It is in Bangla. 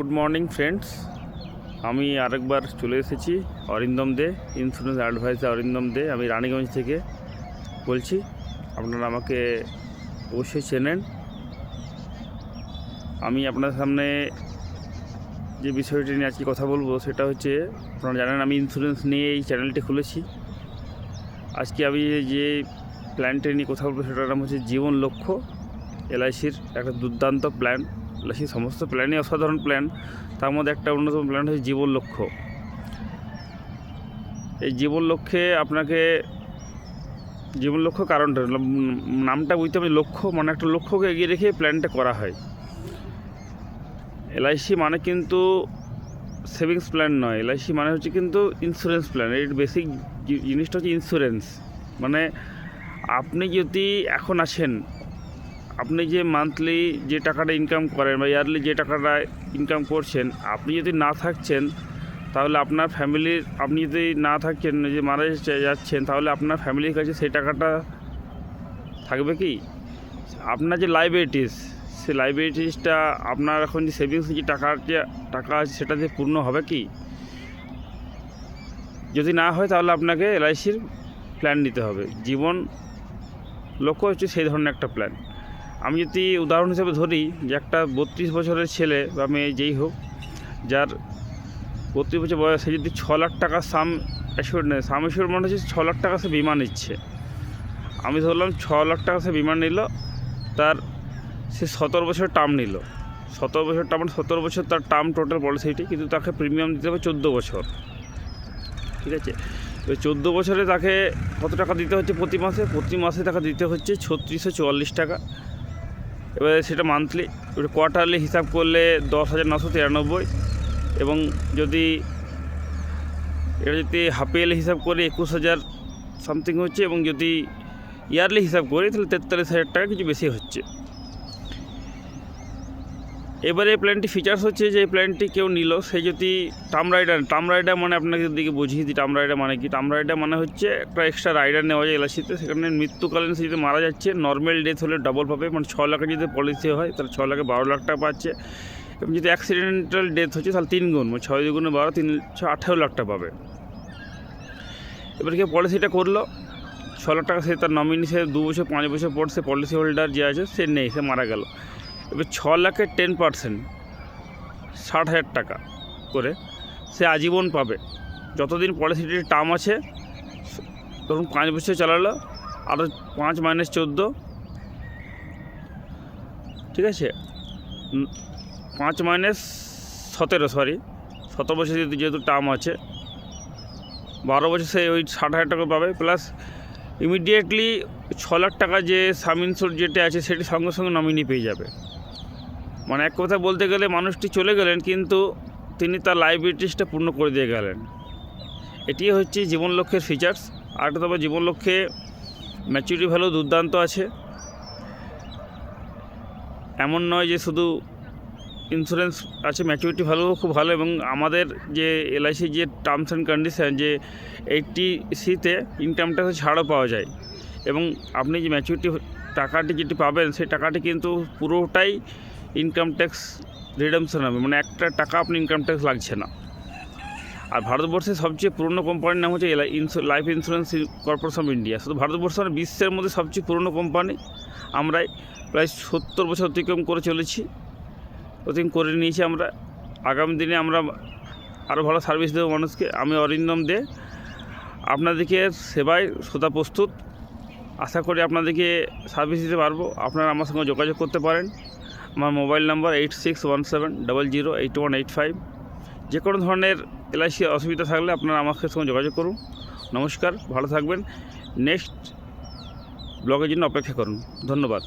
গুড মর্নিং ফ্রেন্ডস, আমি আরেকবার চলে এসেছি অরিন্দম দে, ইন্স্যুরেন্স অ্যাডভাইজার অরিন্দম দে। আমি রানীগঞ্জ থেকে বলছি। আপনারা আমাকে অবশ্যই চেনেন। আমি আপনার সামনে যে বিষয়টি নিয়ে আজকে কথা বলবো সেটা হচ্ছে, আপনারা জানেন আমি ইন্স্যুরেন্স নিয়ে এই চ্যানেলটি খুলেছি। আজকে আমি যে প্ল্যানটি নিয়ে কথা বলবো সেটার নাম হচ্ছে জীবন লক্ষ্য। এলআইসির একটা দুর্দান্ত প্ল্যান। এলআইসির সমস্ত প্ল্যানই অসাধারণ প্ল্যান, তার মধ্যে একটা অন্যতম প্ল্যান হচ্ছে জীবন লক্ষ্য। এই জীবন লক্ষ্যে আপনাকে জীবন লক্ষ্য কারণটা নামটা বুঝতে হবে। লক্ষ্য মানে একটা লক্ষ্যকে এগিয়ে রেখে প্ল্যানটা করা হয়। এলআইসি মানে কিন্তু সেভিংস প্ল্যান নয়, এলআইসি মানে হচ্ছে কিন্তু ইন্স্যুরেন্স প্ল্যান। এর বেসিক জিনিসটা হচ্ছে ইন্স্যুরেন্স। মানে আপনি যদি এখন আছেন, আপনি যে মান্থলি যে টাকাটা ইনকাম করেন বা ইয়ারলি যে টাকাটা ইনকাম করছেন, আপনি যদি না থাকছেন তাহলে আপনার ফ্যামিলির, আপনি যদি না থাকছেন, যে মারা যাচ্ছেন, তাহলে আপনার ফ্যামিলির কাছে সেই টাকাটা থাকবে কি? আপনার যে লাইবিলিটিস, সেই লাইবিলিটিসটা আপনার এখন যে সেভিংস যে টাকা আছে সেটা দিয়ে পূর্ণ হবে কি? যদি না হয় তাহলে আপনাকে এলআইসির প্ল্যান নিতে হবে। জীবন লক্ষ্য হচ্ছে সেই ধরনের একটা প্ল্যান। আমি যদি উদাহরণ হিসেবে ধরি যে একটা 32 বছরের ছেলে বা মেয়ে যেই হোক, যার 32 বছর বয়স, সে যদি 6 লাখ টাকা সাম অ্যাসিওর নেয়, সাম অ্যাসিওর মানে হচ্ছে 6 লাখ টাকা সে বিমা নিচ্ছে। আমি ধরলাম 6 লাখ টাকা সে বিমা নিল, তার সে 17 বছর টার্ম নিল। 17 বছর টার্ম, 17 বছর তার টার্ম টোটাল পলিসিটি, কিন্তু তাকে প্রিমিয়াম দিতে হবে 14 বছর। ঠিক আছে, তো 14 বছরে তাকে কত টাকা দিতে হচ্ছে প্রতি মাসে? প্রতি মাসে তাকে দিতে হচ্ছে 3644 টাকা। এবারে সেটা মান্থলি, কোয়ার্টারলি হিসাব করলে 10,993, এবং যদি এটা যদি হাফ ইয়ারলি হিসাব করি 21,000 সামথিং হচ্ছে, এবং যদি ইয়ারলি হিসাব করি তাহলে 43,000 টাকা, কিছু বেশি হচ্ছে। এবারে এই প্ল্যানটি ফিচার্স হচ্ছে যে এই প্ল্যানটি কেউ নিল, সে যদি টার্ম রাইডার মানে আপনাকে দিকে বুঝিয়ে দিই টার্ম রাইডার মানে কি। টার্ম রাইডার মানে হচ্ছে একটা এক্সট্রা রাইডার নেওয়া যায় এলআইসিতে। সেখানে মৃত্যুকালীন সে যদি মারা যাচ্ছে, নর্মাল ডেথ হলে ডবল পাবে, মানে 6 লাখের যদি পলিসি হয় তাহলে 6 লাখে 12 লাখ টাকা পাচ্ছে। এবং যদি অ্যাক্সিডেন্টাল ডেথ হচ্ছে তাহলে 3 গুণ, মানে 6 গুণে 12, 3 18 লাখ টাকা পাবে। এবার কেউ পলিসিটা করলো 6 লাখ টাকা, সে তার নমিনি, সে 2 বছর 5 বছর পর সে পলিসি হোল্ডার যে আছে সে নেই, সে মারা গেল। এবার 6 লাখের 10% 60,000 টাকা করে সে আজীবন পাবে। যতদিন পলিসিটির টার্ম আছে, ধরুন 5 বছর চালালো, আরও 5 - 14, ঠিক আছে, 5 - 17, 17 বছর যেহেতু টার্ম আছে, 12 বছর সে ওই 60,000 টাকা পাবে। প্লাস ইমিডিয়েটলি 6 লাখ টাকা যে সাম ইন্স্যুর যেটা আছে সেটি সঙ্গে সঙ্গে নমিনি পেয়ে যাবে। মানে এক কথা বলতে গেলে মানুষটি চলে গেলেন, কিন্তু তিনি তার লাইবিলিটিসটা পূর্ণ করে দিয়ে গেলেন। এটি হচ্ছে জীবন লক্ষ্যের ফিচার্স। আর তবে জীবন লক্ষ্যে ম্যাচুরিটি ভ্যালু দুর্দান্ত আছে। এমন নয় যে শুধু ইন্স্যুরেন্স আছে, ম্যাচুরিটি ভ্যালুও খুব ভালো। এবং আমাদের যে এলআইসির যে টার্মস অ্যান্ড কন্ডিশন, যে 80C-তে ইনকাম ট্যাক্স ছাড়ও পাওয়া যায়। এবং আপনি যে ম্যাচুরিটি টাকাটি যেটি পাবেন, সেই টাকাটি কিন্তু পুরোটাই ইনকাম ট্যাক্স রিডামশন হবে, মানে একটা টাকা আপনি ইনকাম ট্যাক্স লাগছে না। আর ভারতবর্ষের সবচেয়ে পুরনো কোম্পানির নাম হচ্ছে life insurance corporation of India. শুধু ভারতবর্ষ মানে বিশ্বের মধ্যে সবচেয়ে পুরনো কোম্পানি। আমরাই প্রায় 70 বছর অতিক্রম করে চলেছি, করে নিয়েছি আমরা। আগামী দিনে আমরা আরও ভালো সার্ভিস দেবো মানুষকে। আমি অরিন্দম দে আপনাদেরকে সেবায় সদা প্রস্তুত। আশা করি আপনাদেরকে সার্ভিস দিতে পারবো। আপনারা আমার সঙ্গে যোগাযোগ করতে পারেন। আমার মোবাইল নাম্বার 8617008185। যে কোনো ধরনের এলআইসি অসুবিধা থাকলে আপনারা আমার সঙ্গে যোগাযোগ করুন। নমস্কার, ভালো থাকবেন। নেক্সট ব্লগের জন্য অপেক্ষা করুন। ধন্যবাদ।